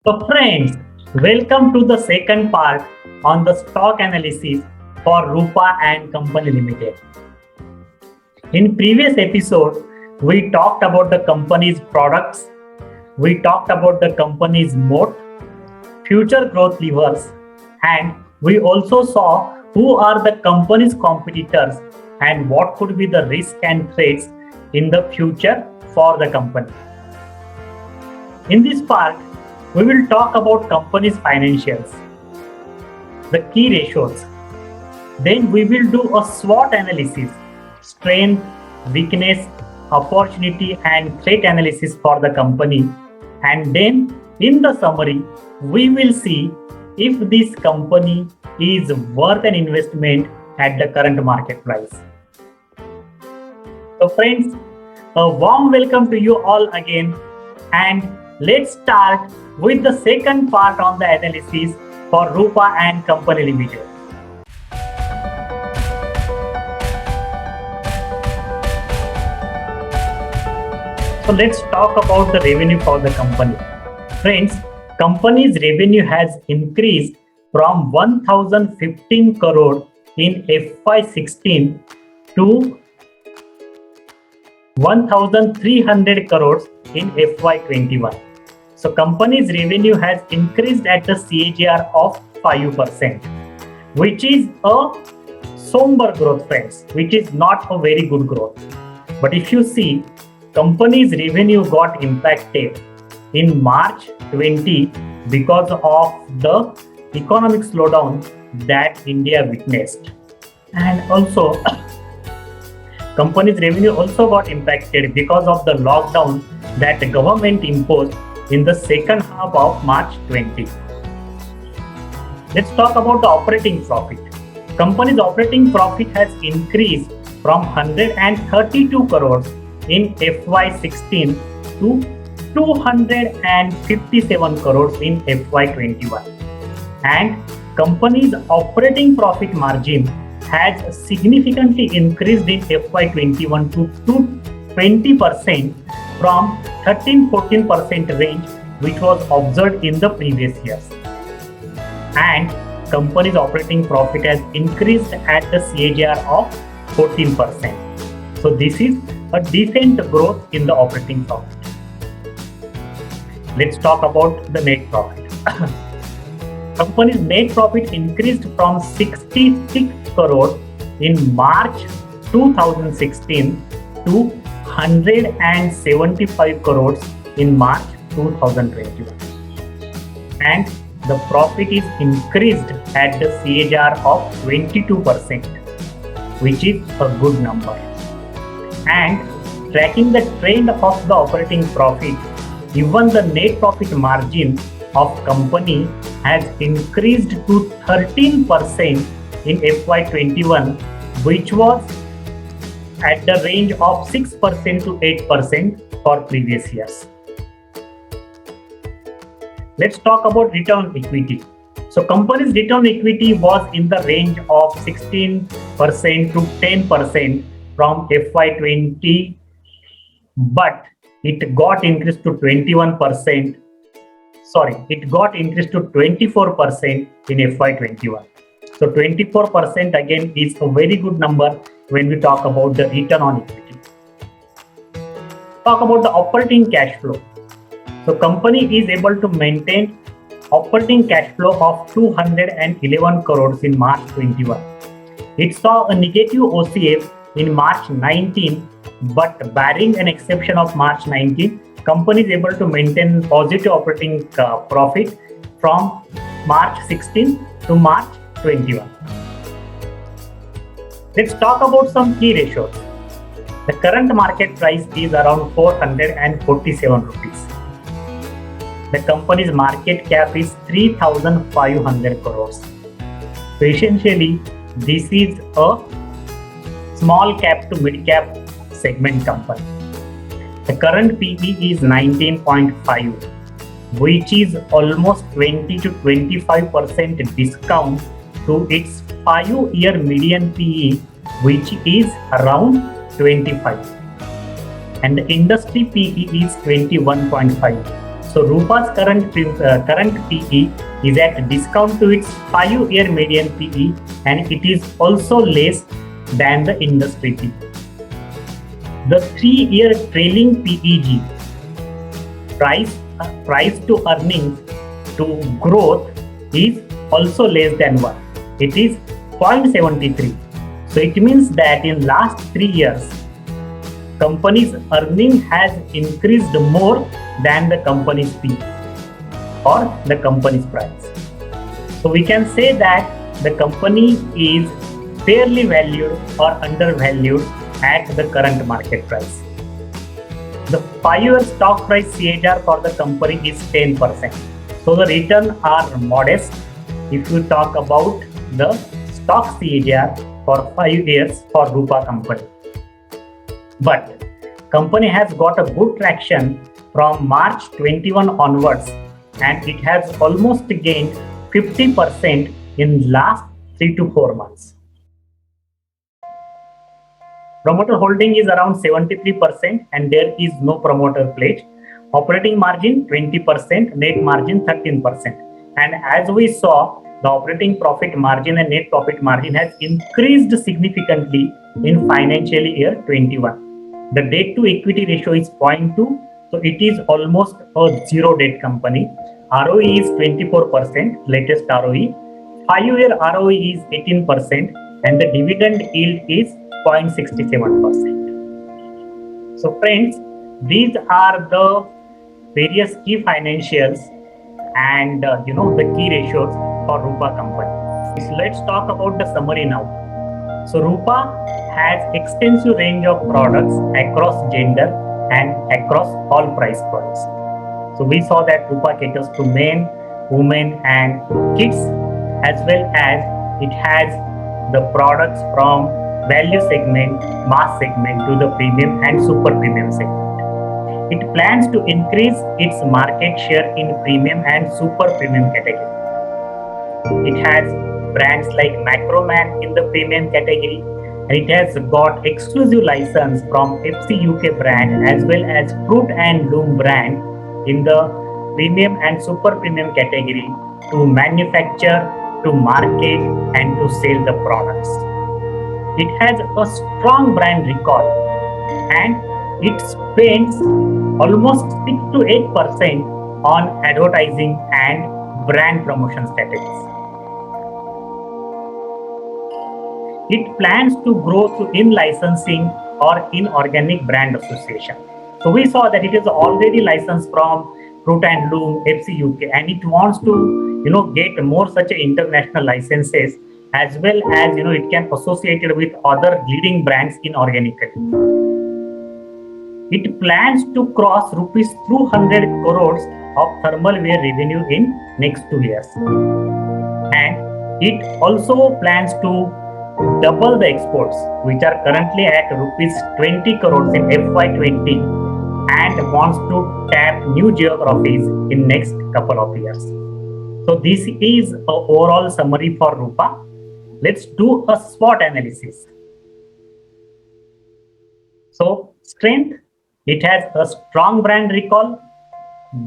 So, friends, welcome to the second part on the stock analysis for Rupa and Company Limited. In previous episode, we talked about the company's products, we talked about the company's moat, future growth levers, and we also saw who are the company's competitors and what could be the risk and threats in the future for the company. In this part, we will talk about company's financials, the key ratios. Then we will do a SWOT analysis, strength, weakness, opportunity and threat analysis for the company. And then in the summary, we will see if this company is worth an investment at the current market price. So friends, a warm welcome to you all again, and let's start with the second part on the analysis for Rupa and Company Limited. So let's talk about the revenue for the company. Friends, company's revenue has increased from 1015 crore in FY16 to 1300 crores in FY21. So company's revenue has increased at a CAGR of 5%, which is a somber growth, friends, which is not a very good growth. But if you see, company's revenue got impacted in March 20 because of the economic slowdown that India witnessed. And also, company's revenue also got impacted because of the lockdown that the government imposed in the second half of March 20. Let's talk about the operating profit. Company's operating profit has increased from 132 crores in FY16 to 257 crores in FY21. And company's operating profit margin has significantly increased in FY21 to 20% from 13-14% range, which was observed in the previous years. And company's operating profit has increased at the CAGR of 14%. So this is a decent growth in the operating profit. Let's talk about the net profit. Company's net profit increased from 66 crore in March 2016 to 175 crores in March 2021. And the profit is increased at the CAGR of 22%, which is a good number. And tracking the trend of the operating profit, even the net profit margin of company has increased to 13% in FY21, which was at the range of 6% to 8% for previous years. Let's talk about return on equity. So company's return on equity was in the range of 16% to 10% from FY20, but it got increased to 21%. It got increased to 24% in FY21. So 24% again is a very good number when we talk about the return on equity. Talk about the operating cash flow. So company is able to maintain operating cash flow of 211 crores in March 21. It saw a negative OCF in March 19, but barring an exception of March 19, company is able to maintain positive operating profit from March 16 to March 21. Let's talk about some key ratios. The current market price is around 447 rupees. The company's market cap is 3,500 crores. So essentially, this is a small cap to mid cap segment company. The current PE is 19.5, which is almost 20 to 25% discount to its 5-year median PE, which is around 25. And the industry PE is 21.5. So Rupa's current PE is at discount to its 5-year median PE, and it is also less than the industry PE. The 3-year trailing PEG, price to earnings to growth, is also less than 1. It is 0.73. So it means that in last 3 years, company's earning has increased more than the company's P or the company's price. So we can say that the company is fairly valued or undervalued at the current market price. The 5-year stock price CAGR for the company is 10%. So the returns are modest if you talk about the stock CAGR for 5 years for Rupa company. But company has got a good traction from March 21 onwards, and it has almost gained 50% in last 3 to 4 months. Promoter holding is around 73%, and there is no promoter pledge. Operating margin 20%, net margin 13%. And as we saw, the operating profit margin and net profit margin has increased significantly in financial year 21. The debt to equity ratio is 0.2, so it is almost a zero debt company. ROE is 24%, latest ROE. 5-year ROE is 18%, and the dividend yield is 0.67%. So friends, these are the various key financials and the key ratios for Rupa company. So let's talk about the summary now. So Rupa has extensive range of products across gender and across all price points. So we saw that Rupa caters to men, women and kids, as well as it has the products from value segment, mass segment to the premium and super premium segment. It plans to increase its market share in premium and super premium category. It has brands like Macroman in the premium category, and it has got exclusive license from FC UK brand as well as Fruit and Loom brand in the premium and super premium category to manufacture, to market and to sell the products. It has a strong brand recall, and it spends almost 6 to 8% on advertising and brand promotion strategies. It plans to grow through in-licensing or inorganic brand association. So we saw that it is already licensed from Fruit and Loom, FC UK, and it wants to get more such international licenses, as well as it can associate it with other leading brands inorganically. It plans to cross rupees 200 crores of thermal wear revenue in next 2 years, and it also plans to double the exports, which are currently at rupees 20 crores in FY20, and wants to tap new geographies in next couple of years. So this is an overall summary for Rupa. Let's do a SWOT analysis. So strength, it has a strong brand recall,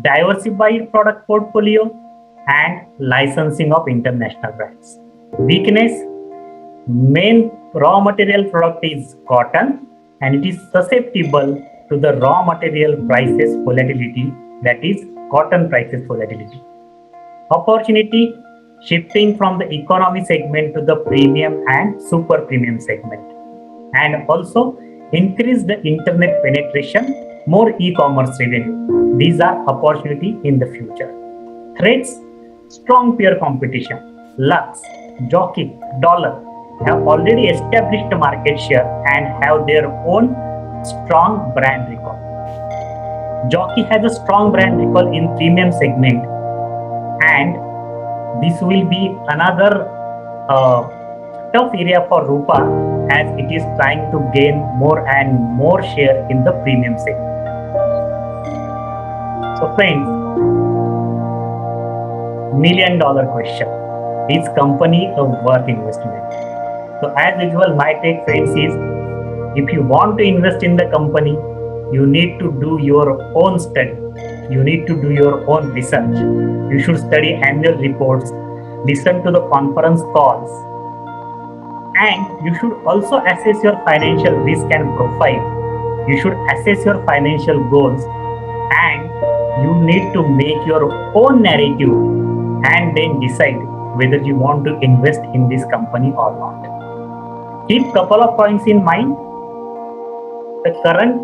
diversified product portfolio and licensing of international brands. Weakness, main raw material product is cotton, and it is susceptible to the raw material prices volatility, that is cotton prices volatility. Opportunity, shifting from the economy segment to the premium and super premium segment, and also increase the internet penetration, more e-commerce revenue. These are opportunity in the future. Threats, strong peer competition. Lux, Jockey, Dollar have already established market share and have their own strong brand recall. Jockey has a strong brand recall in premium segment, and this will be another tough area for Rupa as it is trying to gain more and more share in the premium segment. So friends, $1 million question. Is company a worth investment? So as usual, my take, friends, is if you want to invest in the company, you need to do your own study. you need to do your own research. You should study annual reports, listen to the conference calls, and you should also assess your financial risk and profile. You should assess your financial goals, and you need to make your own narrative and then decide whether you want to invest in this company or not. Keep couple of points in mind. The current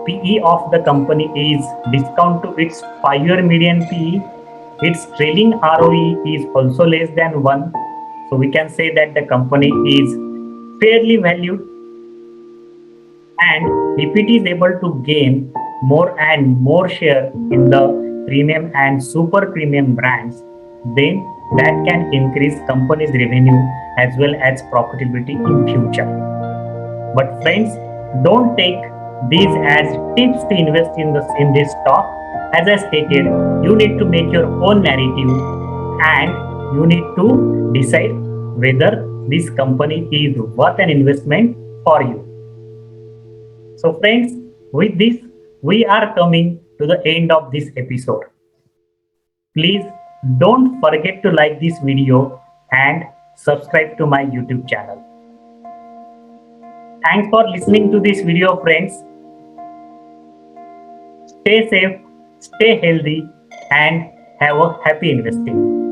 PE of the company is discount to its 5-year median PE. Its trailing ROE is also less than 1. So we can say that the company is fairly valued, and if it is able to gain more and more share in the premium and super premium brands, then that can increase company's revenue as well as profitability in future. But friends, don't take these as tips to invest in this stock. As I stated, you need to make your own narrative, and you need to decide whether this company is worth an investment for you. So friends, with this, we are coming to the end of this episode. Please don't forget to like this video and subscribe to my YouTube channel. Thanks for listening to this video, friends. Stay safe, stay healthy, and have a happy investing.